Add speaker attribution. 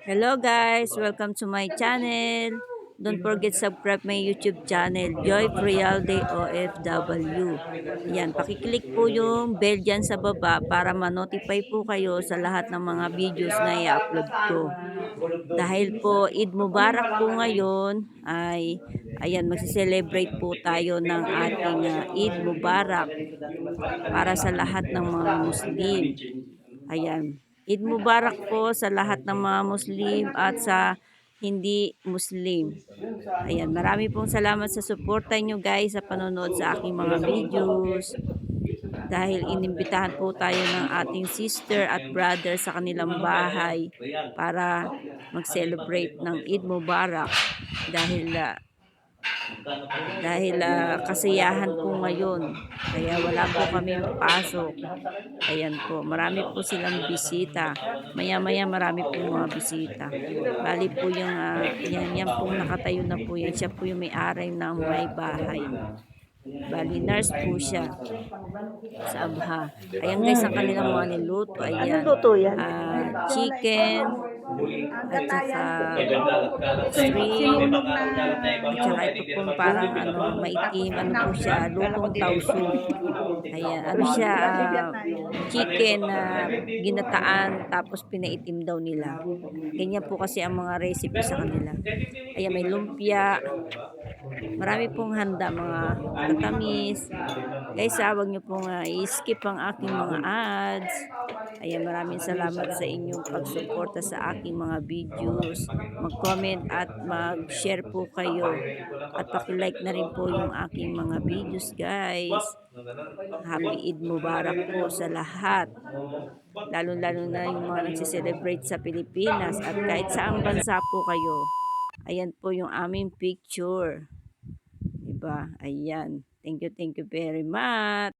Speaker 1: Hello guys, welcome to my channel. Don't forget subscribe my YouTube channel, Joy Frialde OFW. Ayan, pakiclick po yung bell dyan sa baba para ma-notify po kayo sa lahat ng mga videos na i-upload ko. Dahil po Eid Mubarak po ngayon ay ayan, magse-celebrate po tayo ng ating Eid Mubarak para sa lahat ng mga Muslim. Ayan. Eid Mubarak po sa lahat ng mga Muslim at sa hindi Muslim. Ayan, marami pong salamat sa suporta nyo guys sa panonood sa aking mga videos. Dahil inimbitahan po tayo ng ating sister at brother sa kanilang bahay para mag-celebrate ng Eid Mubarak. Dahil kasiyahan po ngayon. Kaya wala po kaming pasok. Ayan po, marami po silang bisita. Maya-maya marami po mga bisita. Bali po yung, yan pong nakatayo na po yan. Siya po yung may-ari ng may bahay. Bali, nurse po siya sa Abha. Ayan guys, ang kanilang mga niluto. Ayan, chicken, at saka shrimp, at saka ito pong parang maitim, po siya, lutong tauso. Ayan, siya, chicken na ginataan tapos pinaitim daw nila. Ganyan po kasi ang mga recipe sa kanila. Ayan, may lumpia. Marami pong handa, mga tatamis. Guys, huwag niyo pong i-skip ang aking mga ads. Ayan, maraming salamat sa inyong pagsuporta sa aking mga videos. Mag-comment at mag-share po kayo. At paki-like na rin po yung aking mga videos, guys. Happy Eid Mubarak po sa lahat. Lalo-lalo na yung mga nagsiselebrate sa Pilipinas at kahit saang bansa po kayo. Ayan po yung aming picture. Diba? Ayan. Thank you very much.